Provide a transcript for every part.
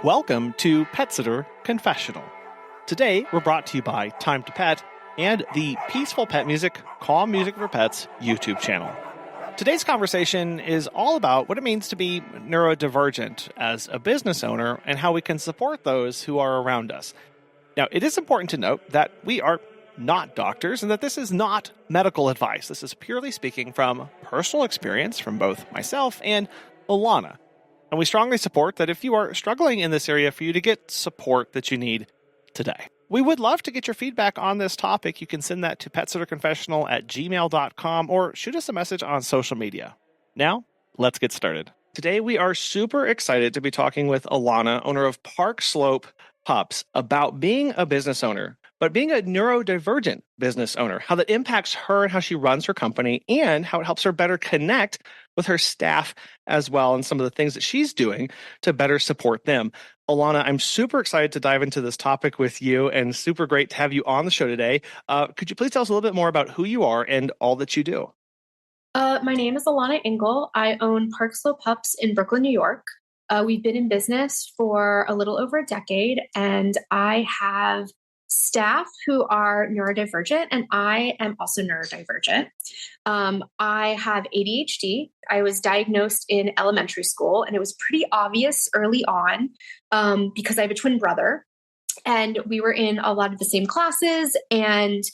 Welcome to Pet Sitter Confessional. Today, we're brought to you by Time to Pet and the Peaceful Pet Music, Calm Music for Pets YouTube channel. Today's conversation is all about what it means to be neurodivergent as a business owner and how we can support those who are around us. Now, it is important to note that we are not doctors and that this is not medical advice. This is purely speaking from personal experience from both myself and Ilana. And we strongly support that if you are struggling in this area, for you to get support that you need today. We would love to get your feedback on this topic. You can send that to petsitterconfessional@gmail.com or shoot us a message on social media. Now, let's get started. Today, we are super excited to be talking with Ilana, owner of Park Slope Pups, about being a business owner, but being a neurodivergent business owner, how that impacts her and how she runs her company, and how it helps her better connect with her staff as well, and some of the things that she's doing to better support them. Ilana, I'm super excited to dive into this topic with you and super great to have you on the show today. Could you please tell us a little bit more about who you are and all that you do? My name is Ilana Engel. I own Park Slope Pups in Brooklyn, New York. We've been in business for a little over a decade, and I have staff who are neurodivergent, and I am also neurodivergent. I have ADHD. I was diagnosed in elementary school, and it was pretty obvious early on because I have a twin brother, and we were in a lot of the same classes, and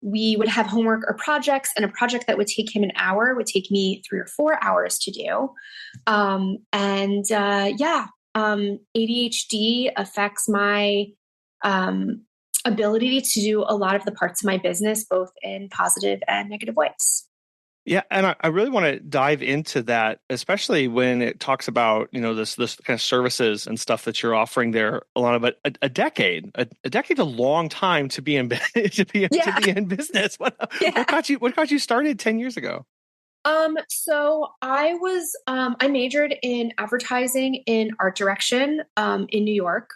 we would have homework or projects, and a project that would take him an hour would take me 3 or 4 hours to do. ADHD affects my ability to do a lot of the parts of my business, both in positive and negative ways. Yeah, and I really want to dive into that, especially when it talks about, this kind of services and stuff that you're offering there, Ilana. But a decade, a long time to be in to be in business. What got you started 10 years ago? So I majored in advertising in art direction in New York.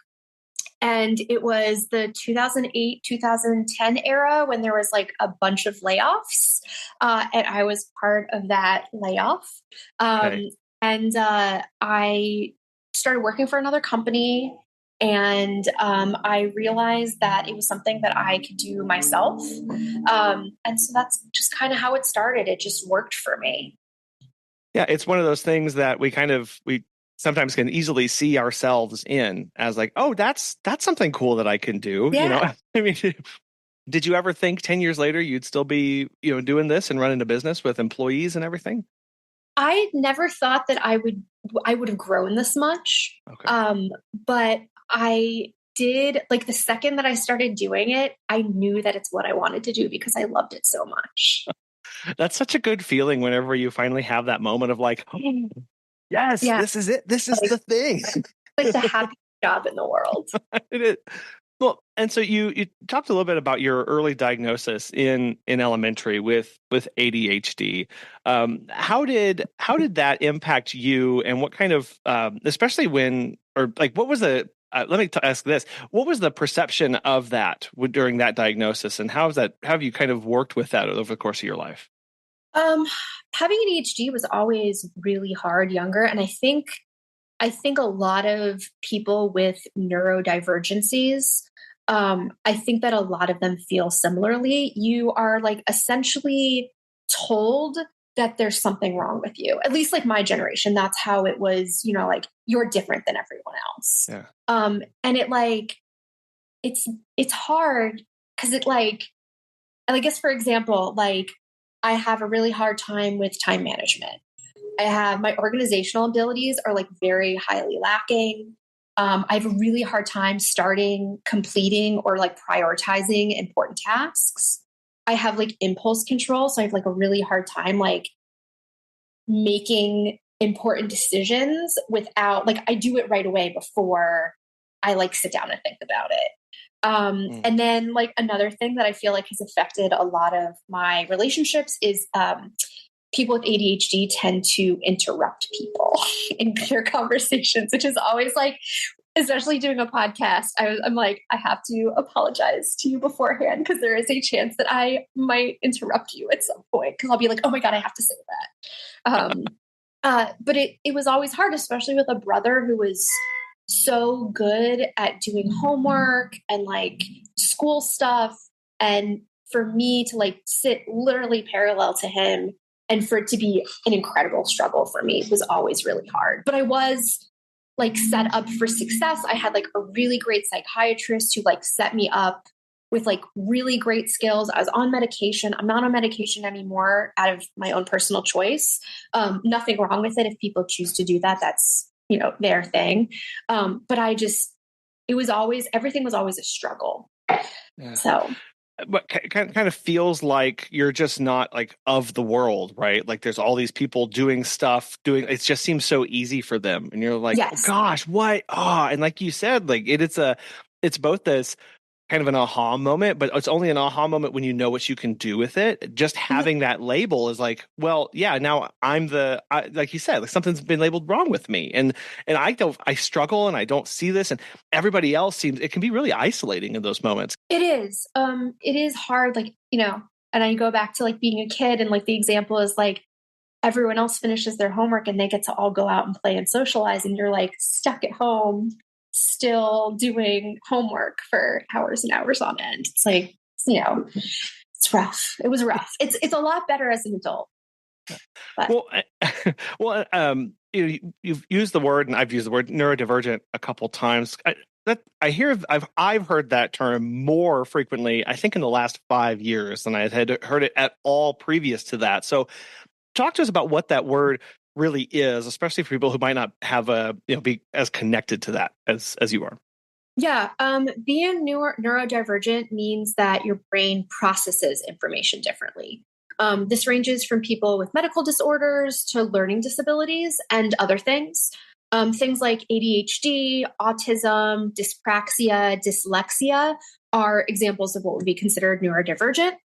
And it was the 2008, 2010 era when there was like a bunch of layoffs. And I was part of that layoff. Okay. And I started working for another company. And I realized that it was something that I could do myself. And so that's just kind of how it started. It just worked for me. Yeah, it's one of those things that we sometimes can easily see ourselves in as like, oh, that's something cool that I can do. Yeah. I mean, did you ever think 10 years later you'd still be, doing this and running a business with employees and everything? I never thought that I would have grown this much. Okay. But I did, like, the second that I started doing it, I knew that it's what I wanted to do because I loved it so much. That's such a good feeling whenever you finally have that moment of like, oh, yes, Yeah. this is it. This is the thing. Like the happiest job in the world. It is. Well, and so you talked a little bit about your early diagnosis in elementary with ADHD. How did that impact you, and what kind of, especially when, or like, what was the? Let me ask this: what was the perception of that during that diagnosis, and how have you kind of worked with that over the course of your life? Having ADHD was always really hard younger, and I think a lot of people with neurodivergencies, I think that a lot of them feel similarly. You are like essentially told that there's something wrong with you. At least like my generation, that's how it was, like you're different than everyone else. Yeah. And it like, it's hard because it like, and I guess for example, like I have a really hard time with time management. I have my organizational abilities are like very highly lacking. I have a really hard time starting, completing, or like prioritizing important tasks. I have like impulse control. So I have like a really hard time like making important decisions without like I do it right away before I like sit down and think about it. And then like another thing that I feel like has affected a lot of my relationships is people with ADHD tend to interrupt people in their conversations, which is always like, especially doing a podcast, I'm like, I have to apologize to you beforehand because there is a chance that I might interrupt you at some point because I'll be like, oh my God, I have to say that. But it was always hard, especially with a brother who was so good at doing homework and like school stuff. And for me to like sit literally parallel to him and for it to be an incredible struggle for me was always really hard. But I was like set up for success. I had like a really great psychiatrist who like set me up with like really great skills. I was on medication. I'm not on medication anymore out of my own personal choice. Nothing wrong with it. If people choose to do that, that's, you know, their thing. But everything was always a struggle. Yeah. So. But kind of feels like you're just not like of the world, right? Like there's all these people doing stuff, it just seems so easy for them. And you're like, Yes. oh gosh, what? And like you said, like it's both this kind of an aha moment, but it's only an aha moment when you know what you can do with it. Just having that label is like, well, yeah, now like you said, like something's been labeled wrong with me. And I struggle and I don't see this, and everybody else it can be really isolating in those moments. It is. It is hard, like, you know, and I go back to like being a kid and like the example is like everyone else finishes their homework and they get to all go out and play and socialize and you're like stuck at home still doing homework for hours and hours on end. It's like, you know, it's rough. It was rough. It's a lot better as an adult. But. You've used the word, and I've used the word neurodivergent a couple times. I've heard that term more frequently, I think, in the last 5 years than I had heard it at all previous to that. So, talk to us about what that word really is, especially for people who might not have be as connected to that as you are. Yeah, being neurodivergent means that your brain processes information differently. This ranges from people with medical disorders to learning disabilities and other things. Things like ADHD, autism, dyspraxia, dyslexia are examples of what would be considered neurodivergent.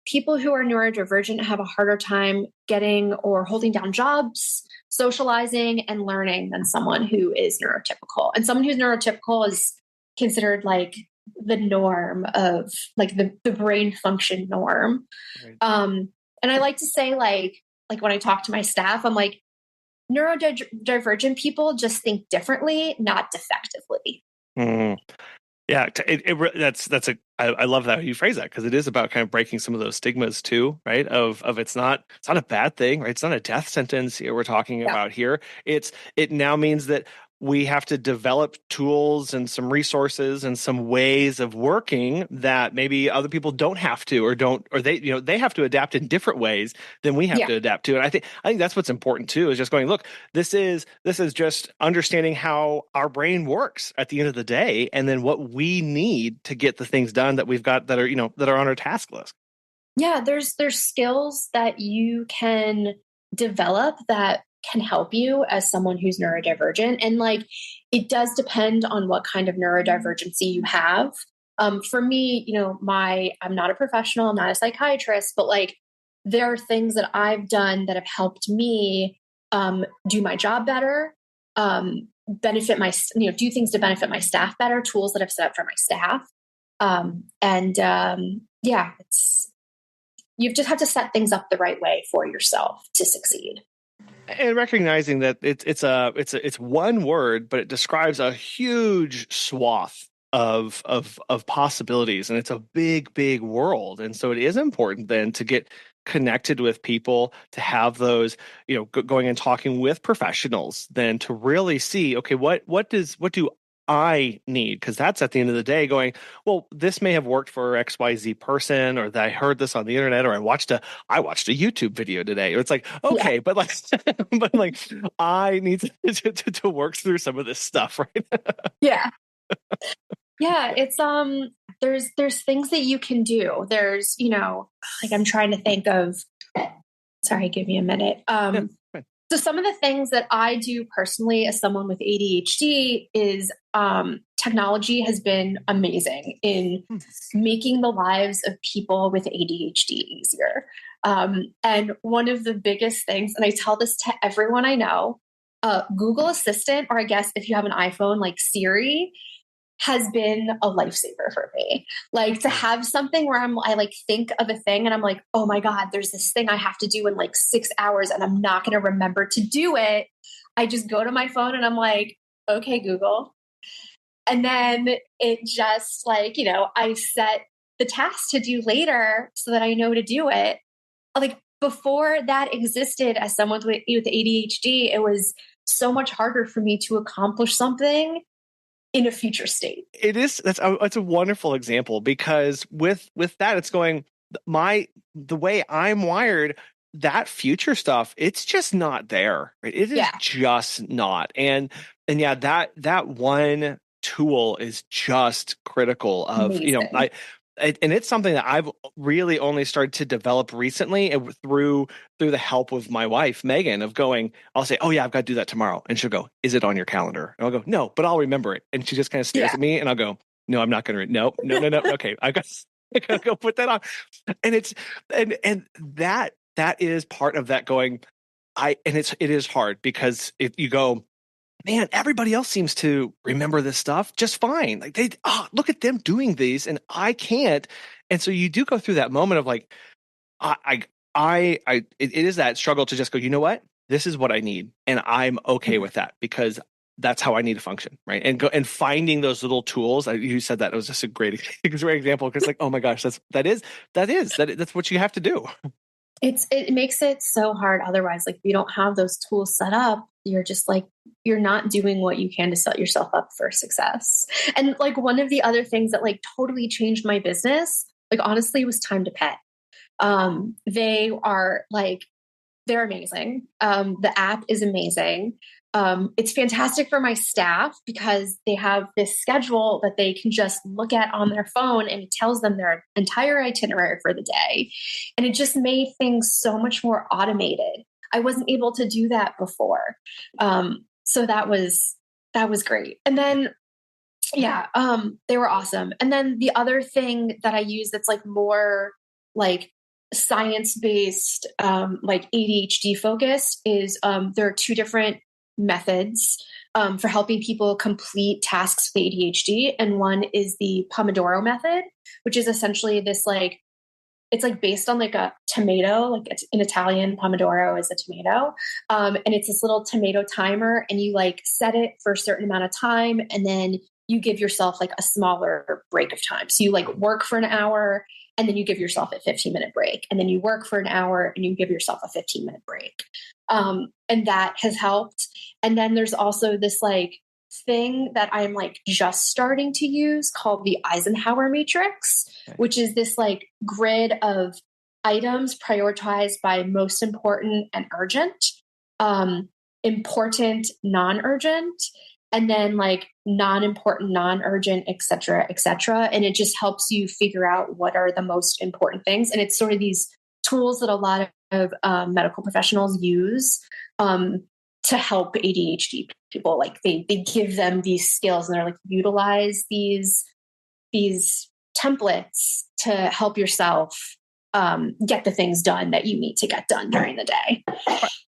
People who are neurodivergent have a harder time getting or holding down jobs, socializing, and learning than someone who is neurotypical. And someone who's neurotypical is considered like the norm of like the brain function norm. Right. And I like to say like when I talk to my staff, I'm like, neurodivergent people just think differently, not defectively. Mm. Yeah, I love that you phrase that, because it is about kind of breaking some of those stigmas too, right? Of it's not a bad thing, right? It's not a death sentence we're talking about here. It now means that we have to develop tools and some resources and some ways of working that maybe other people don't have to, or they have to adapt in different ways than we have to adapt to. And I think that's what's important too, is just going, look, this is just understanding how our brain works at the end of the day, and then what we need to get the things done that we've got that are on our task list. Yeah, there's skills that you can develop that can help you as someone who's neurodivergent. And like, it does depend on what kind of neurodivergency you have. For me, I'm not a professional, I'm not a psychiatrist, but like, there are things that I've done that have helped me do my job better, benefit do things to benefit my staff better, tools that I've set up for my staff. You just have to set things up the right way for yourself to succeed. And recognizing that it's one word, but it describes a huge swath of possibilities, and it's a big, big world. And so it is important then to get connected with people, to have those, going and talking with professionals, then to really see, okay, what do I need? Because that's at the end of the day going, well, this may have worked for XYZ person, or that I heard this on the internet, or I watched a YouTube video today. It's like, okay, but like I need to work through some of this stuff, right? Yeah. Yeah, it's there's things that you can do. There's, like I'm trying to think of, sorry, give me a minute. So some of the things that I do personally as someone with ADHD is technology has been amazing in making the lives of people with ADHD easier. And one of the biggest things, and I tell this to everyone I know, Google Assistant, or I guess if you have an iPhone, like Siri, has been a lifesaver for me. Like to have something where I like think of a thing and I'm like, oh my God, there's this thing I have to do in like 6 hours and I'm not going to remember to do it. I just go to my phone and I'm like, okay, Google. And then it just like, I set the task to do later so that I know to do it. Like before that existed as someone with ADHD, it was so much harder for me to accomplish something in a future state. It is. That's a wonderful example, because with that, it's going, the way I'm wired, that future stuff, it's just not there. Right? It is just not. And yeah, that one tool is just critical of, Amazing. and it's something that I've really only started to develop recently, through the help of my wife, Megan, of going, I'll say, oh yeah, I've got to do that tomorrow. And she'll go, is it on your calendar? And I'll go, no, but I'll remember it. And she just kind of stares at me, and I'll go, no, I'm not going to, no. Okay. I gotta go put that on. And it's, and that is part of that going, it is hard, because if you go, man, everybody else seems to remember this stuff just fine. Like look at them doing these and I can't. And so you do go through that moment of like, it is that struggle to just go, you know what, this is what I need. And I'm okay with that, because that's how I need to function. Right. And go and finding those little tools. You said that it was just a great example, because like, oh my gosh, that's what you have to do. It makes it so hard otherwise. Like if you don't have those tools set up, you're just like, you're not doing what you can to set yourself up for success. And like one of the other things that like totally changed my business, like honestly, was Time to Pet. They are like, they're amazing. The app is amazing. It's fantastic for my staff because they have this schedule that they can just look at on their phone, and it tells them their entire itinerary for the day. And it just made things so much more automated. I wasn't able to do that before. So that was great. And then, they were awesome. And then the other thing that I use that's like more like science-based, like ADHD focused is there are two different methods for helping people complete tasks with ADHD. And one is the Pomodoro method, which is essentially this like, it's like based on like a tomato, like it's in Italian, Pomodoro is a tomato. And it's this little tomato timer, and you like set it for a certain amount of time. And then you give yourself like a smaller break of time. So you like work for an hour, and then you give yourself a 15-minute break. And then you work for an hour and you give yourself a 15-minute break. And that has helped. And then there's also this like thing that I'm like just starting to use called the Eisenhower matrix, which is this like grid of items prioritized by most important and urgent, important, non-urgent, and then like non-important, non-urgent, et cetera, et cetera. And it just helps you figure out what are the most important things. And it's sort of these tools that a lot of medical professionals use to help ADHD people. Like they give them these skills, and they're like, utilize these templates to help yourself get the things done that you need to get done during the day.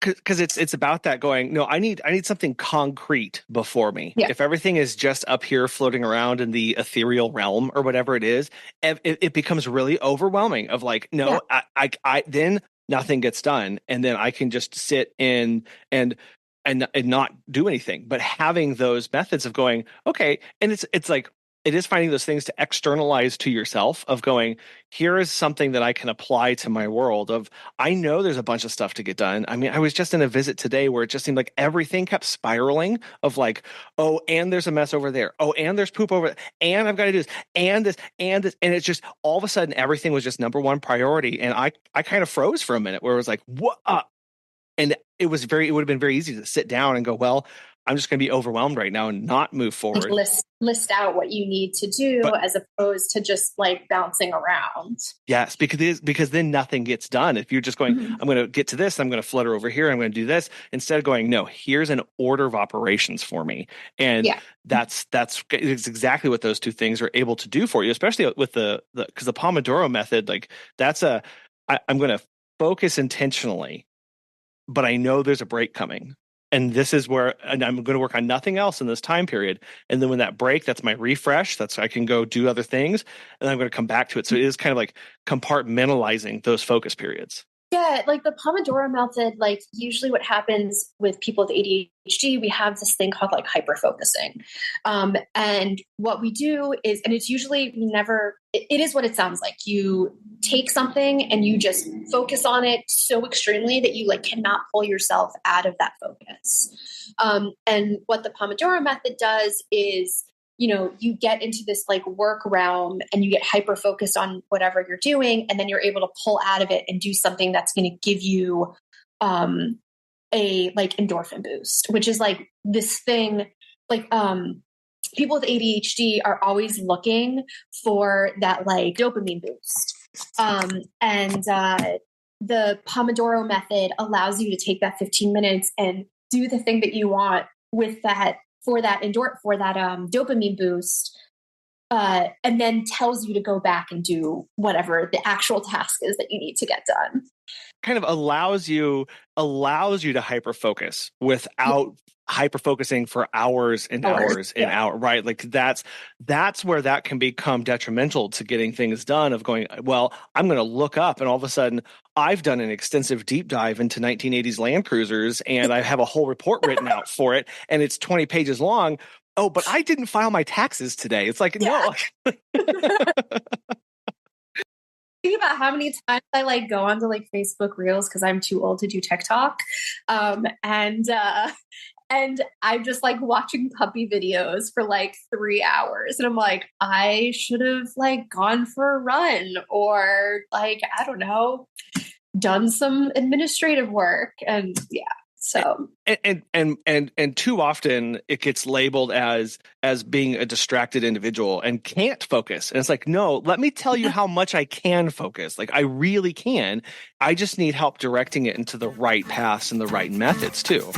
Because it's about that going, no, I need something concrete before me. Yeah. If everything is just up here floating around in the ethereal realm or whatever it is, it becomes really overwhelming of like, no, yeah. I then nothing gets done. And then I can just sit in and not do anything. But having those methods of going, okay, and it's like, it is finding those things to externalize to yourself of going, here is something that I can apply to my world of, I know there's a bunch of stuff to get done. I mean, I was just in a visit today where it just seemed like everything kept spiraling of like, oh, and there's a mess over there. Oh, and there's poop over there. And I've got to do this and this and this. And it's just all of a sudden, everything was just number one priority. And I kind of froze for a minute where it was like, what? And it would have been very easy to sit down and go, well, I'm just going to be overwhelmed right now and not move forward. List out what you need to do, as opposed to just like bouncing around. Yes, because then nothing gets done. If you're just going, I'm going to get to this, I'm going to flutter over here, I'm going to do this, instead of going, no, here's an order of operations for me. And that's exactly what those two things are able to do for you, especially with because the Pomodoro method, like I'm going to focus intentionally, but I know there's a break coming. And this is where, and I'm going to work on nothing else in this time period. And then when that break, that's my refresh. That's I can go do other things, and I'm going to come back to it. So it is kind of like compartmentalizing those focus periods. Yeah, like the Pomodoro method, like usually what happens with people with ADHD, we have this thing called like hyperfocusing. And what we do is, and it's usually we never, it is what it sounds like. You take something and you just focus on it so extremely that you like cannot pull yourself out of that focus. And what the Pomodoro method does is, you get into this like work realm and you get hyper focused on whatever you're doing. And then you're able to pull out of it and do something that's going to give you a like endorphin boost, which is like this thing like people with ADHD are always looking for that like dopamine boost. The Pomodoro method allows you to take that 15 minutes and do the thing that you want with that for that dopamine boost, and then tells you to go back and do whatever the actual task is that you need to get done. Kind of allows you to hyper focus without hyper focusing for hours and hours and hours, right? Like that's where that can become detrimental to getting things done, of going, well, I'm going to look up and all of a sudden I've done an extensive deep dive into 1980s Land Cruisers and I have a whole report written out for it and it's 20 pages long. Oh, but I didn't file my taxes today. It's like, no. Think about how many times I like go onto like Facebook Reels because I'm too old to do TikTok, and I'm just like watching puppy videos for like 3 hours, and I'm like, I should have like gone for a run or like I don't know, done some administrative work, and yeah. So and too often it gets labeled as being a distracted individual and can't focus. And it's like, no, let me tell you how much I can focus. Like I really can. I just need help directing it into the right paths and the right methods too.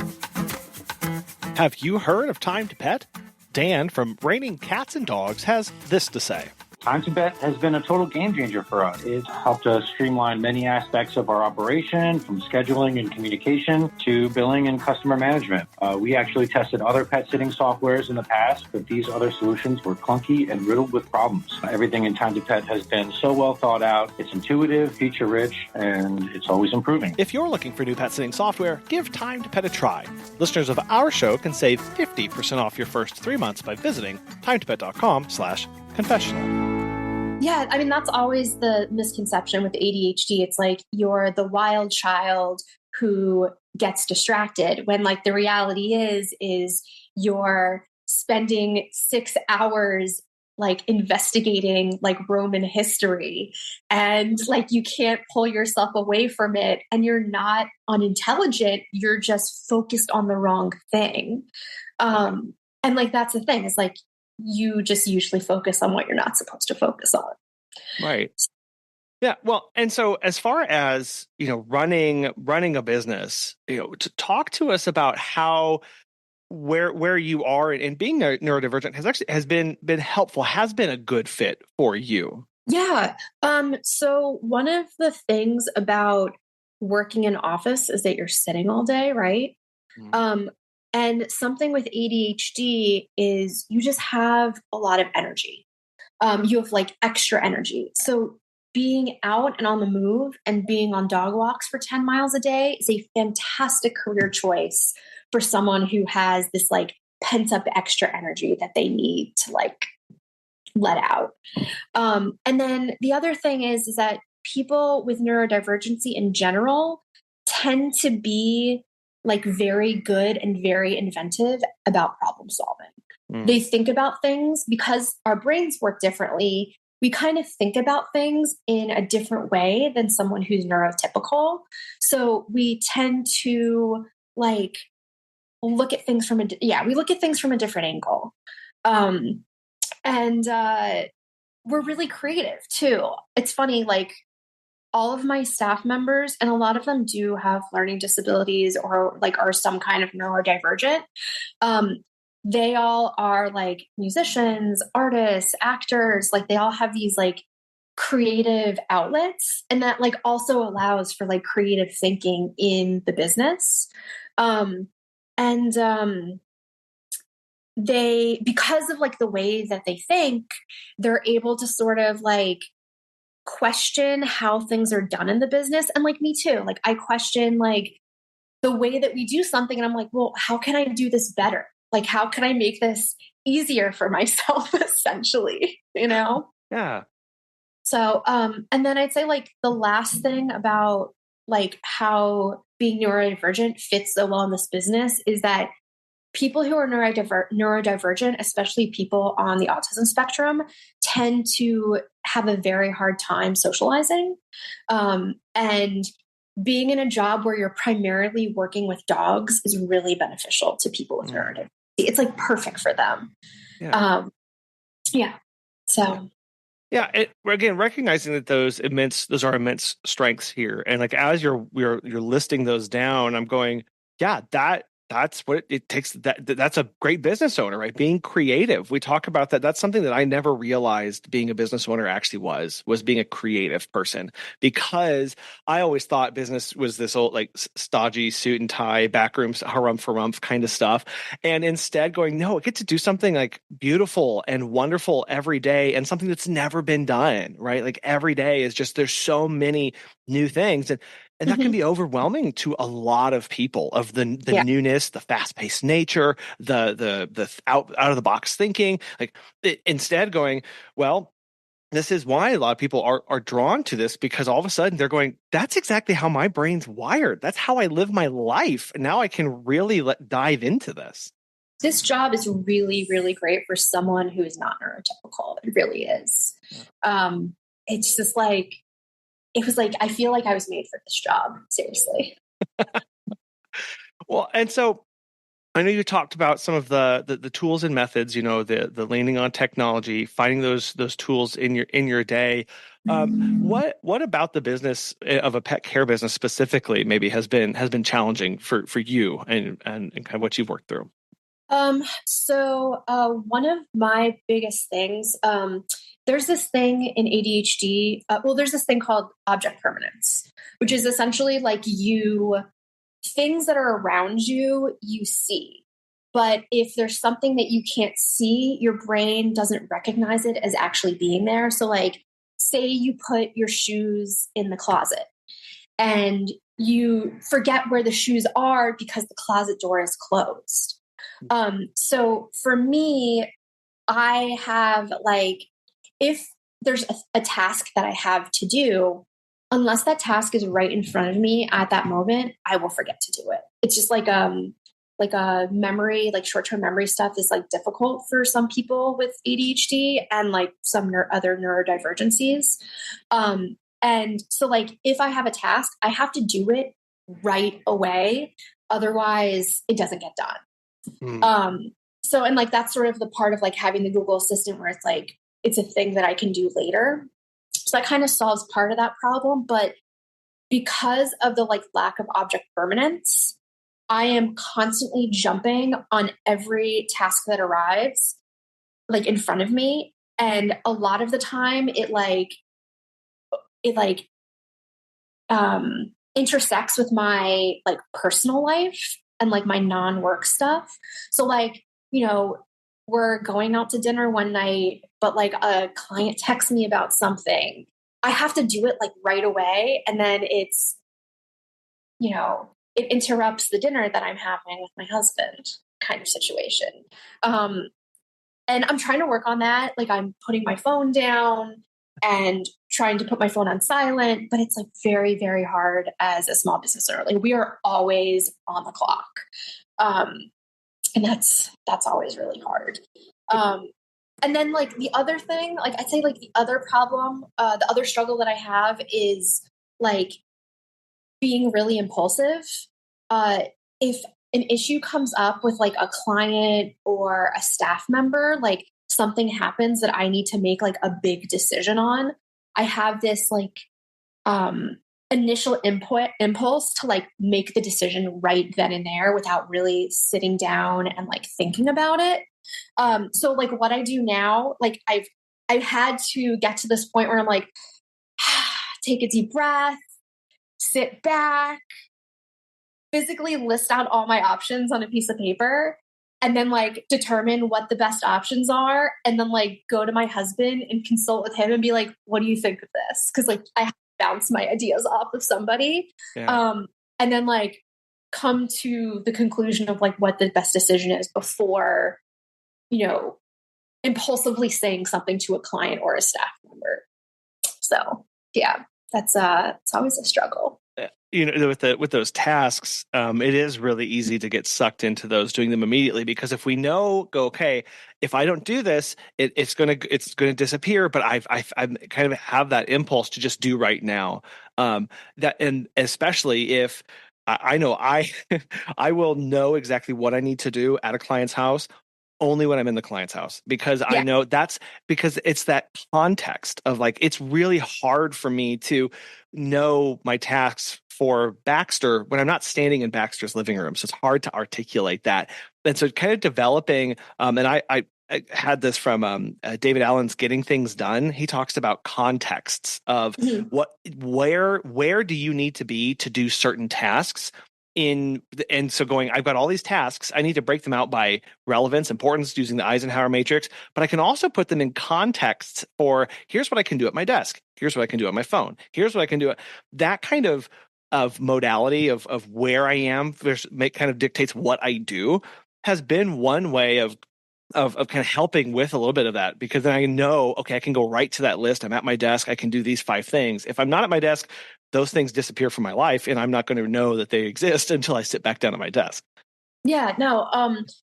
Have you heard of Time to Pet? Dan from Raining Cats and Dogs has this to say. Time to Pet has been a total game changer for us. It's helped us streamline many aspects of our operation, from scheduling and communication to billing and customer management. We actually tested other pet sitting softwares in the past, but these other solutions were clunky and riddled with problems. Everything in Time to Pet has been so well thought out. It's intuitive, feature-rich, and it's always improving. If you're looking for new pet sitting software, give Time to Pet a try. Listeners of our show can save 50% off your first 3 months by visiting timetopet.com/confessional. Yeah, I mean, that's always the misconception with ADHD. It's like you're the wild child who gets distracted when like the reality is you're spending 6 hours like investigating like Roman history and like you can't pull yourself away from it and you're not unintelligent. You're just focused on the wrong thing. And like, that's the thing is like, you just usually focus on what you're not supposed to focus on. Right. Yeah. Well, and so as far as, running a business, to talk to us about how, where you are and being neurodivergent has been helpful, has been a good fit for you. Yeah. So one of the things about working in office is that you're sitting all day, right? Mm-hmm. And something with ADHD is you just have a lot of energy. You have like extra energy. So being out and on the move and being on dog walks for 10 miles a day is a fantastic career choice for someone who has this like pent up extra energy that they need to like let out. And then the other thing is that people with neurodivergency in general tend to be like very good and very inventive about problem solving. They think about things because our brains work differently. We kind of think about things in a different way than someone who's neurotypical. So we tend to like look at things from a different angle. And we're really creative too. It's funny, like all of my staff members, and a lot of them do have learning disabilities or like are some kind of neurodivergent. They all are like musicians, artists, actors, like they all have these like creative outlets. And that like also allows for like creative thinking in the business. They, because of like the way that they think, they're able to sort of like question how things are done in the business. And like me too, like I question like the way that we do something. And I'm like, well, how can I do this better? Like, how can I make this easier for myself, essentially, you know? Yeah. So, and then I'd say like the last thing about like how being neurodivergent fits so well in this business is that people who are neurodivergent, especially people on the autism spectrum, tend to have a very hard time socializing. And being in a job where you're primarily working with dogs is really beneficial to people with neurodiversity. It's like perfect for them. Yeah. Yeah. So. Yeah. Again, recognizing that those are immense strengths here. And like, as you're listing those down, I'm going, yeah, that's what it takes. That's a great business owner, right? Being creative. We talk about that. That's something that I never realized being a business owner actually was being a creative person, because I always thought business was this old, like stodgy suit and tie, backrooms, harumph kind of stuff. And instead going, no, I get to do something like beautiful and wonderful every day, and something that's never been done, right? Like every day is just, there's so many new things. And that can be overwhelming to a lot of people, of the newness, the fast-paced nature, the out of the box thinking. Like instead going, well, this is why a lot of people are drawn to this, because all of a sudden they're going, that's exactly how my brain's wired. That's how I live my life. And now I can really dive into this. This job is really, really great for someone who is not neurotypical. It really is. It's just like, it was like, I feel like I was made for this job. Seriously. Well, and so I know you talked about some of the tools and methods, the leaning on technology, finding those tools in your day. What about the business of a pet care business specifically maybe has been challenging for you and kind of what you've worked through? So one of my biggest things, there's this thing in ADHD. There's this thing called object permanence, which is essentially like things that are around you, you see. But if there's something that you can't see, your brain doesn't recognize it as actually being there. So like, say you put your shoes in the closet and you forget where the shoes are because the closet door is closed. So for me, I have like, if there's a task that I have to do, unless that task is right in front of me at that moment, I will forget to do it. It's just like a memory, like short-term memory stuff is like difficult for some people with ADHD and like some other neurodivergencies. And so like, if I have a task, I have to do it right away. Otherwise it doesn't get done. So, and like, that's sort of the part of like having the Google Assistant where it's like, it's a thing that I can do later. So that kind of solves part of that problem. But because of the like lack of object permanence, I am constantly jumping on every task that arrives like in front of me. And a lot of the time it intersects with my like personal life and like my non-work stuff. So like, we're going out to dinner one night, but like a client texts me about something. I have to do it like right away. And then it's, it interrupts the dinner that I'm having with my husband kind of situation. And I'm trying to work on that. Like I'm putting my phone down and trying to put my phone on silent, but it's like very, very hard as a small business owner. Like we are always on the clock. And that's always really hard. And then like the other thing, like I'd say like the other problem, the other struggle that I have is like being really impulsive. If an issue comes up with like a client or a staff member, like something happens that I need to make like a big decision on, I have this like initial impulse to like make the decision right then and there without really sitting down and like thinking about it. So like what I do now, like I've had to get to this point where I'm like, take a deep breath, sit back, physically list out all my options on a piece of paper, and then like determine what the best options are, and then like go to my husband and consult with him and be like, what do you think of this? Because like I have to bounce my ideas off of somebody. And then like come to the conclusion of like what the best decision is before, impulsively saying something to a client or a staff member. So yeah, that's it's always a struggle. With those tasks, it is really easy to get sucked into those, doing them immediately, because if we okay, if I don't do this, it's gonna disappear. But I kind of have that impulse to just do right now. And especially if I know I will know exactly what I need to do at a client's house only when I'm in the client's house, because I know that's because it's that context of like, it's really hard for me to know my tasks for Baxter when I'm not standing in Baxter's living room. So it's hard to articulate that. And so kind of developing, and I had this from David Allen's Getting Things Done. He talks about contexts of where do you need to be to do certain tasks. And so I've got all these tasks. I need to break them out by relevance, importance, using the Eisenhower matrix, but I can also put them in context for here's what I can do at my desk. Here's what I can do on my phone. Here's what I can do. That kind of modality of where I am kind of dictates what I do, has been one way of kind of helping with a little bit of that, because then I know, okay, I can go right to that list. I'm at my desk. I can do these 5 things. If I'm not at my desk, those things disappear from my life, and I'm not going to know that they exist until I sit back down at my desk. Yeah, no.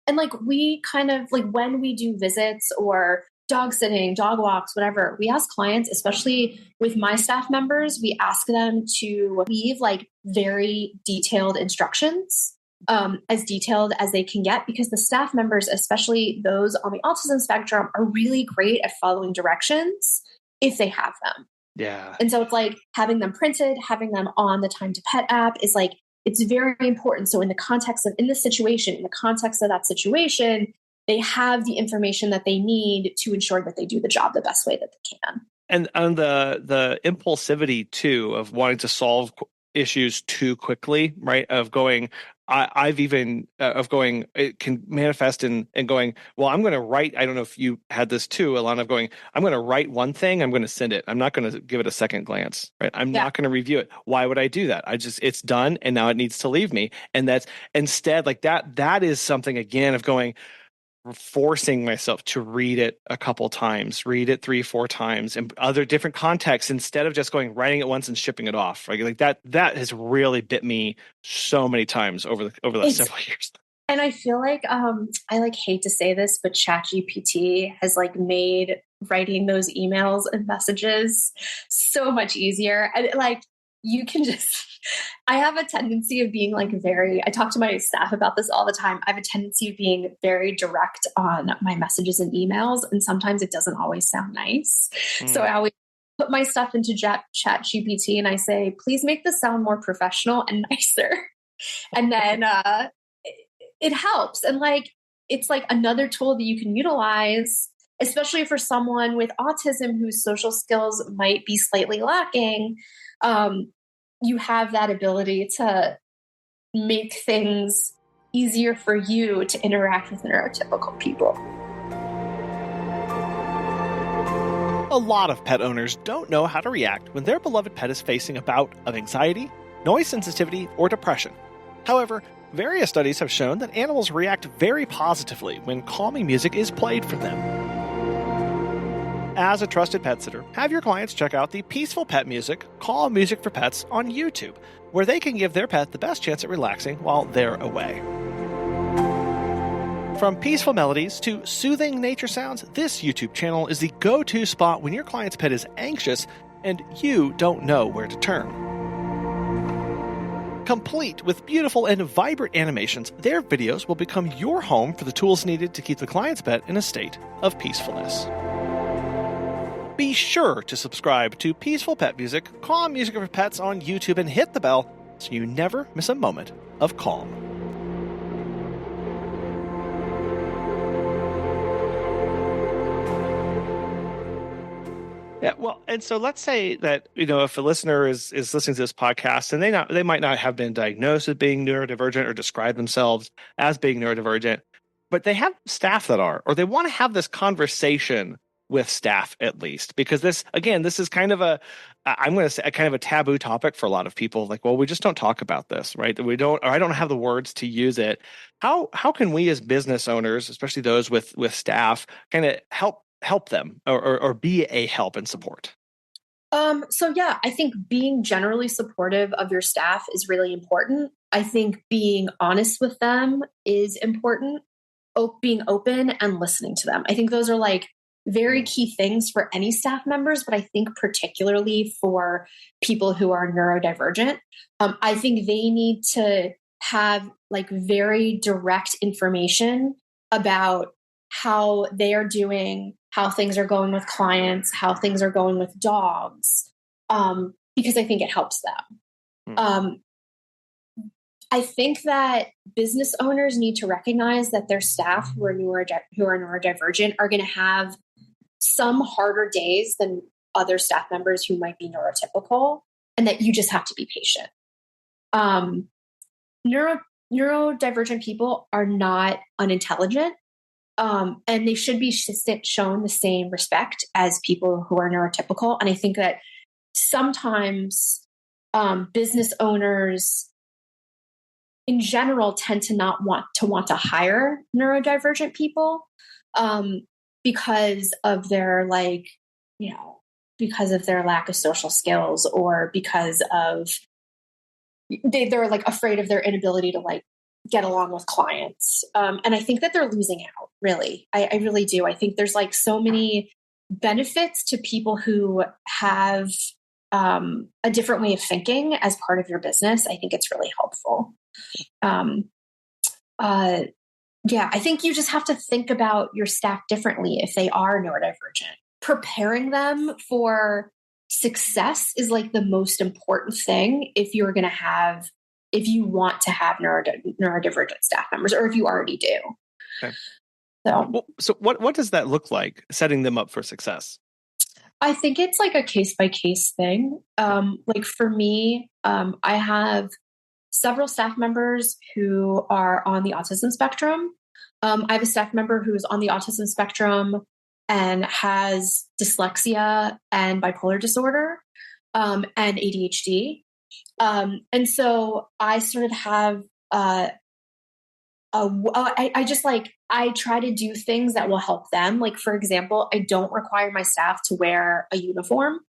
And like we kind of like when we do visits or dog sitting, dog walks, whatever, we ask clients, especially with my staff members, we ask them to leave like very detailed instructions, as detailed as they can get, because the staff members, especially those on the autism spectrum, are really great at following directions if they have them. Yeah. And so it's like having them printed, having them on the Time to Pet app is like, it's very important. So in the context of that situation, they have the information that they need to ensure that they do the job the best way that they can. And on the impulsivity too, of wanting to solve issues too quickly, right? Of going, it can manifest in going, well, I'm going to write, I don't know if you had this too, Ilana, of going, I'm going to write one thing, I'm going to send it. I'm not going to give it a second glance, right? I'm not going to review it. Why would I do that? It's done, and now it needs to leave me. And that's instead like that is something again of going, forcing myself to read it a couple times, read it 3-4 times in other different contexts, instead of just writing it once and shipping it off. Right? Like that has really bit me so many times over the last several years. And I feel like I like hate to say this, but ChatGPT has like made writing those emails and messages so much easier. And like you can just I have a tendency of being like I talk to my staff about this all the time. I have a tendency of being very direct on my messages and emails, and sometimes it doesn't always sound nice. So I always put my stuff into ChatGPT and I say, please make this sound more professional and nicer. And then it helps. And like, it's like another tool that you can utilize, especially for someone with autism whose social skills might be slightly lacking. You have that ability to make things easier for you to interact with neurotypical people. A lot of pet owners don't know how to react when their beloved pet is facing a bout of anxiety, noise sensitivity, or depression. However, various studies have shown that animals react very positively when calming music is played for them. As a trusted pet sitter, have your clients check out the Peaceful Pet Music, Calm Music for Pets on YouTube, where they can give their pet the best chance at relaxing while they're away. From peaceful melodies to soothing nature sounds, this YouTube channel is the go-to spot when your client's pet is anxious and you don't know where to turn. Complete with beautiful and vibrant animations, their videos will become your home for the tools needed to keep the client's pet in a state of peacefulness. Be sure to subscribe to Peaceful Pet Music, Calm Music for Pets on YouTube, and hit the bell so you never miss a moment of calm. Yeah, well, and so let's say that, if a listener is listening to this podcast and they might not have been diagnosed as being neurodivergent or describe themselves as being neurodivergent, but they have staff that are, or they want to have this conversation with staff at least, because this is kind of I'm going to say a kind of a taboo topic for a lot of people. Like, well, we just don't talk about this, right? Or I don't have the words to use it. How can we as business owners, especially those with staff, kind of help them or be a help and support? So yeah, I think being generally supportive of your staff is really important. I think being honest with them is important. Being open and listening to them. I think those are like very key things for any staff members, but I think particularly for people who are neurodivergent, I think they need to have like very direct information about how they are doing, how things are going with clients, how things are going with dogs, because I think it helps them. I think that business owners need to recognize that their staff who are neurodivergent are going to have some harder days than other staff members who might be neurotypical, and that you just have to be patient. Neurodivergent people are not unintelligent, and they should be shown the same respect as people who are neurotypical. And I think that sometimes business owners in general tend to not want to hire neurodivergent people because of their because of their lack of social skills, or because of they're like afraid of their inability to like get along with clients. And I think that they're losing out, really. I really do. I think there's like so many benefits to people who have a different way of thinking as part of your business. I think it's really helpful. I think you just have to think about your staff differently if they are neurodivergent. Preparing them for success is like the most important thing if you want to have neurodivergent staff members, or if you already do. Okay. So what does that look like, setting them up for success? I think it's like a case-by-case thing. Like for me, I have several staff members who are on the autism spectrum. I have a staff member who's on the autism spectrum and has dyslexia and bipolar disorder, and ADHD. And so I sort of have I try to do things that will help them. Like, for example, I don't require my staff to wear a uniform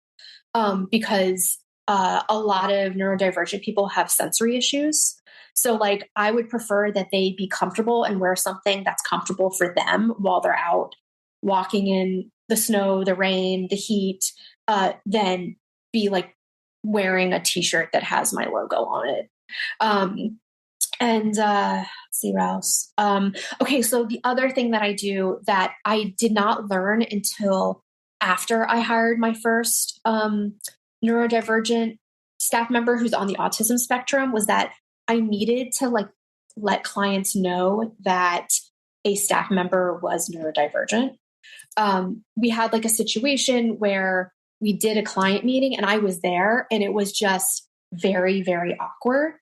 because a lot of neurodivergent people have sensory issues. So like, I would prefer that they be comfortable and wear something that's comfortable for them while they're out walking in the snow, the rain, the heat, than be like wearing a t-shirt that has my logo on it. Let's see what else. Okay, so the other thing that I do that I did not learn until after I hired my first neurodivergent staff member who's on the autism spectrum was that I needed to like let clients know that a staff member was neurodivergent. We had like a situation where we did a client meeting and I was there, and it was just very, very awkward.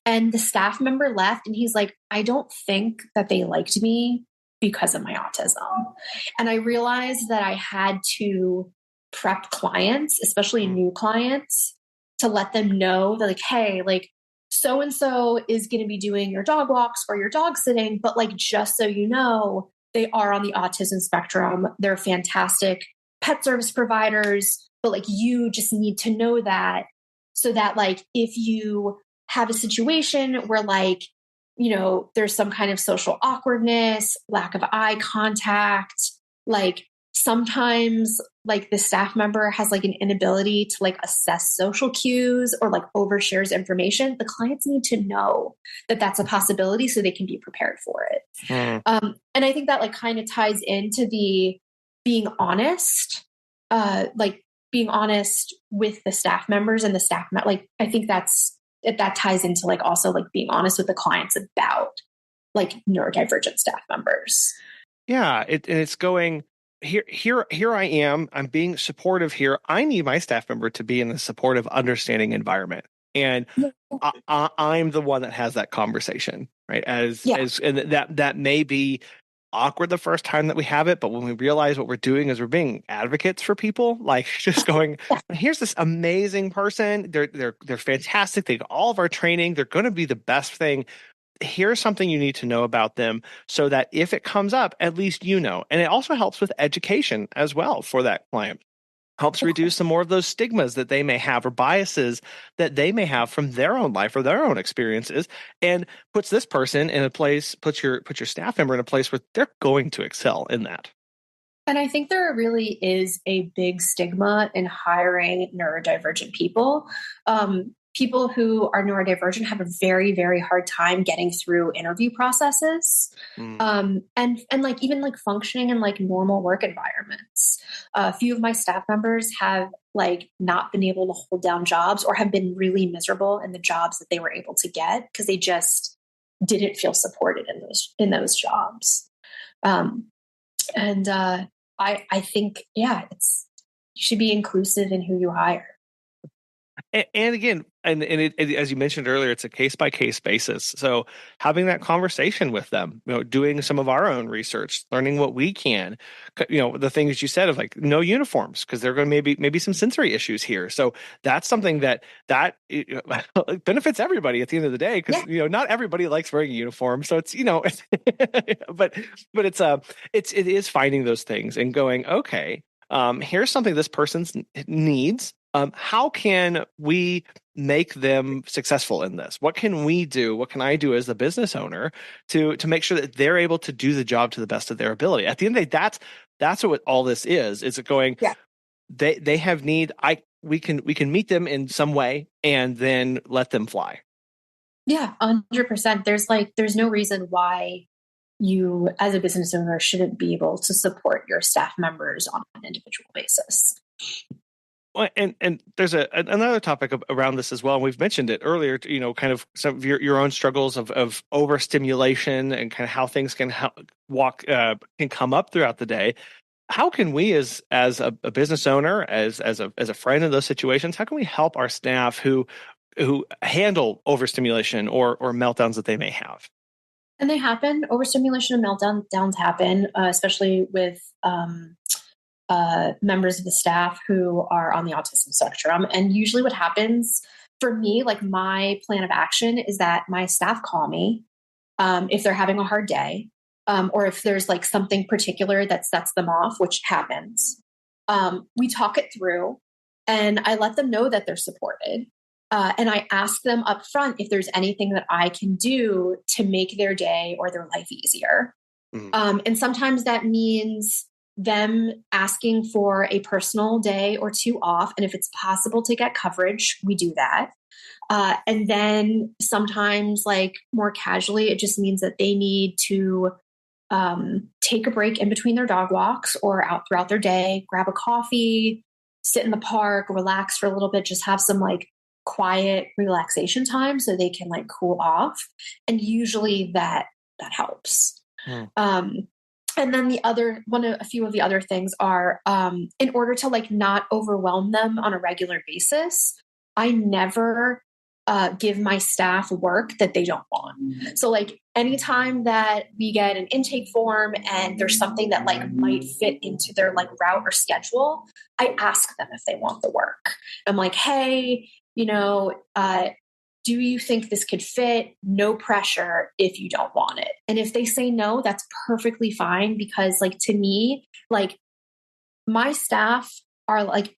And the staff member left and he's like, I don't think that they liked me because of my autism. And I realized that I had to prep clients, especially new clients, to let them know that like, hey, like so-and-so is going to be doing your dog walks or your dog sitting, but like, just so you know, they are on the autism spectrum. They're fantastic pet service providers, but like, you just need to know that, so that like, if you have a situation where like, you know, there's some kind of social awkwardness, lack of eye contact, like sometimes like the staff member has like an inability to like assess social cues or like overshares information, the clients need to know that that's a possibility so they can be prepared for it. And I think that like kind of ties into the being honest, like being honest with the staff members and the staff, like, I think that ties into like also like being honest with the clients about like neurodivergent staff members. Yeah. It's going here I am. I'm being supportive here. I need my staff member to be in a supportive, understanding environment. And I'm the one that has that conversation, right? And that may be awkward the first time that we have it, but when we realize what we're doing is we're being advocates for people, like just going, here's this amazing person. They're fantastic. They got all of our training. They're going to be the best thing. Here's something you need to know about them so that if it comes up, at least you know. And it also helps with education as well for that client. Helps reduce some more of those stigmas that they may have or biases that they may have from their own life or their own experiences, and puts this person in a place, puts your staff member in a place where they're going to excel in that. And I think there really is a big stigma in hiring neurodivergent people. People who are neurodivergent have a very, very hard time getting through interview processes, and like even like functioning in like normal work environments. A few of my staff members have like not been able to hold down jobs or have been really miserable in the jobs that they were able to get because they just didn't feel supported in those jobs. I think, yeah, you should be inclusive in who you hire. And again, and as you mentioned earlier, it's a case-by-case basis. So having that conversation with them, doing some of our own research, learning what we can, the things you said of like no uniforms, because there are going to maybe some sensory issues here. So that's something that benefits everybody at the end of the day, because not everybody likes wearing a uniform. So it's but it is finding those things and going, okay, here's something this person needs. How can we make them successful in this? What can we do? What can I do as the business owner to make sure that they're able to do the job to the best of their ability? At the end of the day, that's what all this is. Is it going? Yeah. They have need. We can meet them in some way and then let them fly. Yeah, 100%. There's no reason why you as a business owner shouldn't be able to support your staff members on an individual basis. Well, and there's another topic around this as well. And we've mentioned it earlier, kind of some of your own struggles of overstimulation and kind of how things can can come up throughout the day. How can we, as a business owner, as a friend in those situations, how can we help our staff who handle overstimulation or meltdowns that they may have? And they happen. Overstimulation and meltdowns happen, especially with members of the staff who are on the autism spectrum. And usually what happens for me, like my plan of action is that my staff call me if they're having a hard day or if there's like something particular that sets them off, which happens. We talk it through and I let them know that they're supported. And I ask them up front if there's anything that I can do to make their day or their life easier. And sometimes that means them asking for a personal day or two off. And if it's possible to get coverage, we do that. And then sometimes, like more casually, it just means that they need to take a break in between their dog walks or out throughout their day, grab a coffee, sit in the park, relax for a little bit, just have some like quiet relaxation time so they can like cool off. And usually that helps. And then a few of the other things are, in order to like not overwhelm them on a regular basis, I never give my staff work that they don't want. So like anytime that we get an intake form and there's something that like might fit into their like route or schedule, I ask them if they want the work. I'm like, hey, do you think this could fit? No pressure if you don't want it. And if they say no, that's perfectly fine, because like to me, like my staff are like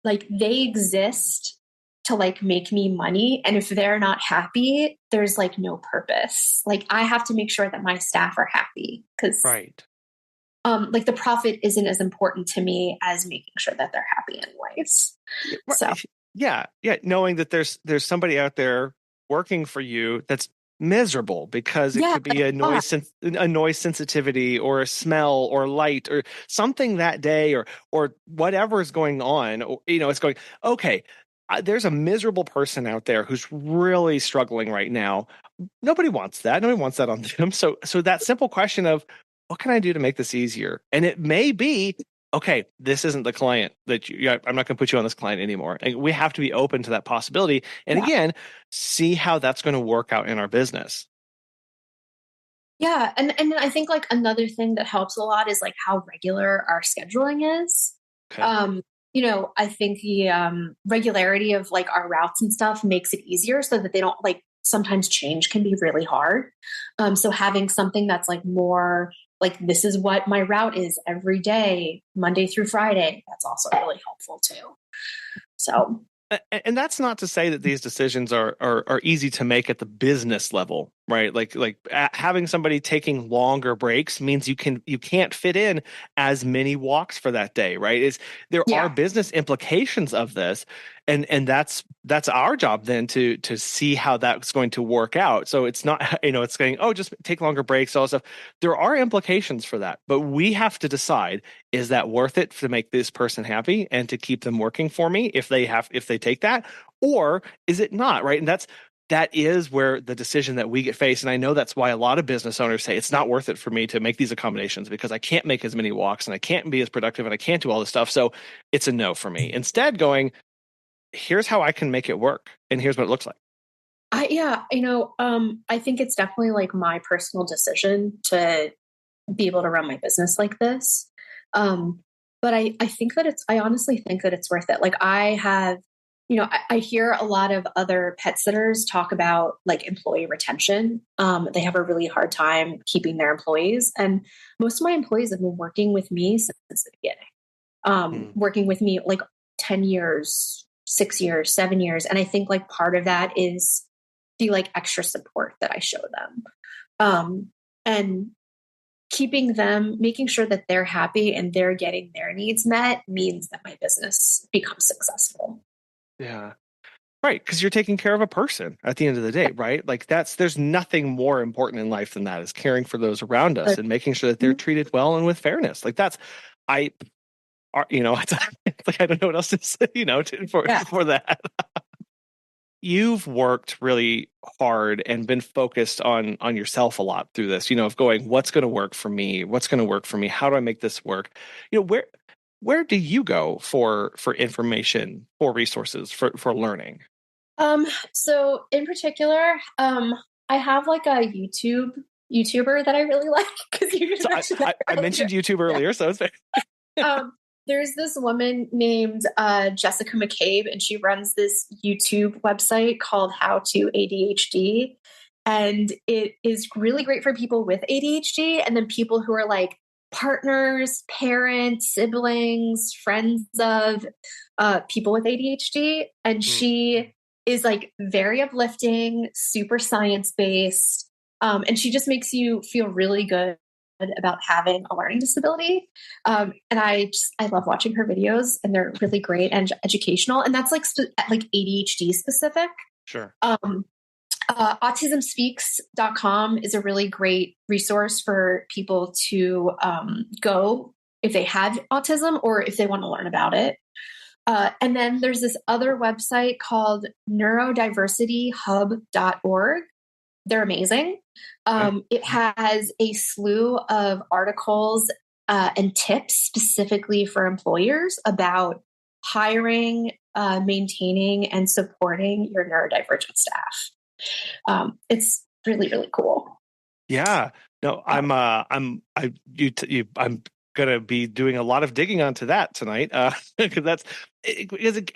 they exist to like make me money. And if they're not happy, there's like no purpose. Like I have to make sure that my staff are happy, because right. Like the profit isn't as important to me as making sure that they're happy anyways. So yeah. Knowing that there's somebody out there working for you that's miserable because it could be a noise sensitivity or a smell or light or something that day or whatever is going on. It's going, okay, there's a miserable person out there who's really struggling right now. Nobody wants that. Nobody wants that on them. So that simple question of, what can I do to make this easier? And it may be, okay, this isn't the client that I'm not going to put you on this client anymore. And we have to be open to that possibility. And again, see how that's going to work out in our business. Yeah. And I think like another thing that helps a lot is like how regular our scheduling is. Okay. Um, I think the regularity of like our routes and stuff makes it easier so that they don't like sometimes change can be really hard. So having something that's like more like this is what my route is every day, Monday through Friday, that's also really helpful too. So And that's not to say that these decisions are easy to make at the business level, right? Having somebody taking longer breaks means you can't fit in as many walks for that day, right? There are yeah. business implications of this, and that's our job then to see how that's going to work out. So it's not it's going, oh, just take longer breaks, all that stuff. There are implications for that, but we have to decide, is that worth it to make this person happy and to keep them working for me if they take that, or is it not, right? And that is where the decision that we get faced. And I know that's why a lot of business owners say it's not worth it for me to make these accommodations because I can't make as many walks and I can't be as productive and I can't do all this stuff. So it's a no for me. Instead, going, here's how I can make it work and here's what it looks like. I think it's definitely like my personal decision to be able to run my business like this. But I think that I honestly think that it's worth it. Like I have, I hear a lot of other pet sitters talk about like employee retention. They have a really hard time keeping their employees. And most of my employees have been working with me since the beginning, working with me like 10 years, 6 years, 7 years. And I think like part of that is the like extra support that I show them. And keeping them, making sure that they're happy and they're getting their needs met means that my business becomes successful. Yeah. Right, because you're taking care of a person at the end of the day, right? Like there's nothing more important in life than that, is caring for those around us and making sure that they're treated well and with fairness. Like I, it's like I don't know what else to say, for that. You've worked really hard and been focused on yourself a lot through this, of going, what's going to work for me? What's going to work for me? How do I make this work? Where do you go for information, for resources, for learning? So in particular, I have like a YouTuber that I really like because you just mentioned that I mentioned YouTube earlier, so it's there's this woman named Jessica McCabe, and she runs this YouTube website called How to ADHD. And it is really great for people with ADHD and then people who are like partners, parents, siblings, friends of people with ADHD. And she is like very uplifting, super science based. And she just makes you feel really good about having a learning disability. And I love watching her videos, and they're really great and educational. And that's like ADHD specific. Sure. Autismspeaks.com is a really great resource for people to go if they have autism or if they want to learn about it. And then there's this other website called neurodiversityhub.org. They're amazing. It has a slew of articles and tips specifically for employers about hiring, maintaining, and supporting your neurodivergent staff. It's really, really cool. Yeah. No, I'm gonna be doing a lot of digging onto that tonight because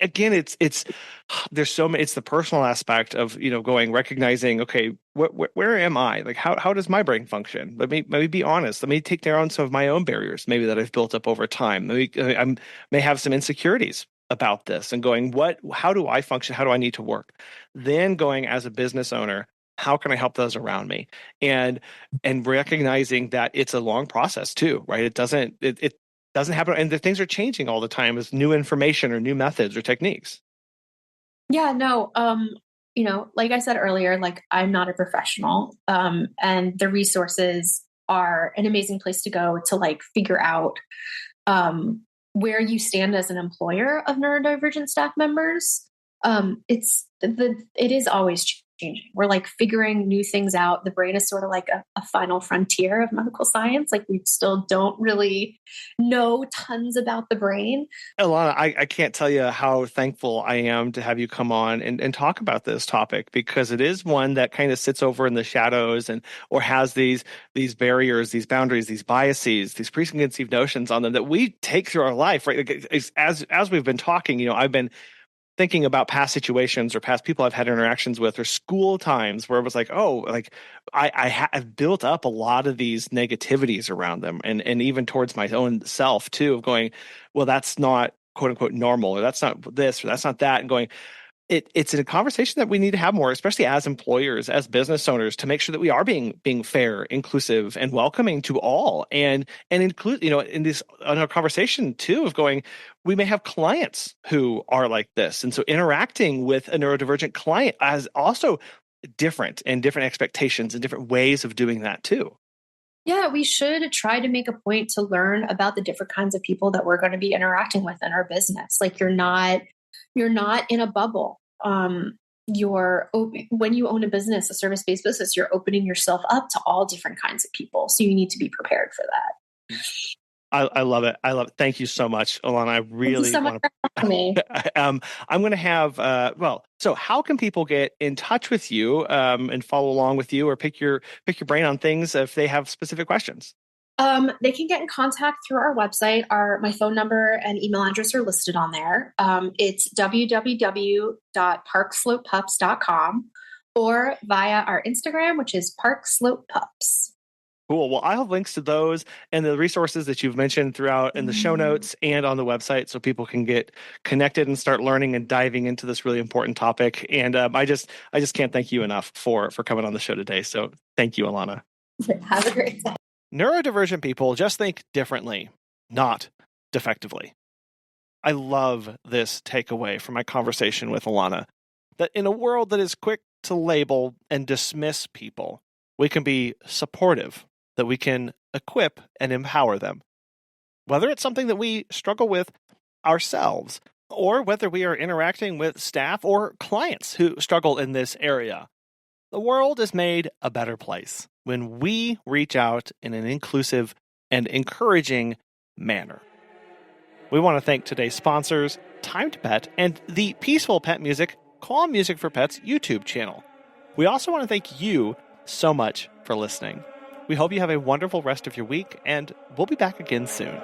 again it's there's so many. It's the personal aspect of recognizing, okay, where am I, like how does my brain function? Let me be honest. Let me take down some of my own barriers maybe that I've built up over time. Maybe I may have some insecurities about this and going, how do I function? How do I need to work? Then going, as a business owner, how can I help those around me? And recognizing that it's a long process too, right? It doesn't happen, and the things are changing all the time as new information or new methods or techniques. Yeah, no, like I said earlier, like I'm not a professional, and the resources are an amazing place to go to like figure out where you stand as an employer of neurodivergent staff members. It is always changing. We're like figuring new things out. The brain is sort of like a final frontier of medical science. Like we still don't really know tons about the brain. Ilana, I can't tell you how thankful I am to have you come on and talk about this topic, because it is one that kind of sits over in the shadows or has these barriers, these boundaries, these biases, these preconceived notions on them that we take through our life, right? Like, as we've been talking, I've been thinking about past situations or past people I've had interactions with, or school times where it was like, oh, like I've built up a lot of these negativities around them, and even towards my own self too, of going, well, that's not quote unquote normal, or that's not this, or that's not that, and going, it's a conversation that we need to have more, especially as employers, as business owners, to make sure that we are being fair, inclusive, and welcoming to all, and include, in our conversation too, of going, we may have clients who are like this, and so interacting with a neurodivergent client has also different expectations and different ways of doing that too. Yeah, we should try to make a point to learn about the different kinds of people that we're going to be interacting with in our business. Like you're not in a bubble. When you own a business, a service-based business, you're opening yourself up to all different kinds of people. So you need to be prepared for that. I love it. Thank you so much, Ilana. I really want to. Me. I'm going to have, so how can people get in touch with you and follow along with you, or pick your brain on things if they have specific questions? They can get in contact through our website. My phone number and email address are listed on there. It's www.parkslopepups.com, or via our Instagram, which is Park Slope Pups. Cool. Well, I'll have links to those and the resources that you've mentioned throughout in the show notes and on the website, so people can get connected and start learning and diving into this really important topic. And I just can't thank you enough for coming on the show today. So thank you, Ilana. Have a great day. Neurodivergent people just think differently, not defectively. I love this takeaway from my conversation with Ilana, that in a world that is quick to label and dismiss people, we can be supportive, that we can equip and empower them. Whether it's something that we struggle with ourselves, or whether we are interacting with staff or clients who struggle in this area, the world is made a better place when we reach out in an inclusive and encouraging manner. We want to thank today's sponsors, Time to Pet, and the Peaceful Pet Music, Calm Music for Pets YouTube channel. We also want to thank you so much for listening. We hope you have a wonderful rest of your week, and we'll be back again soon.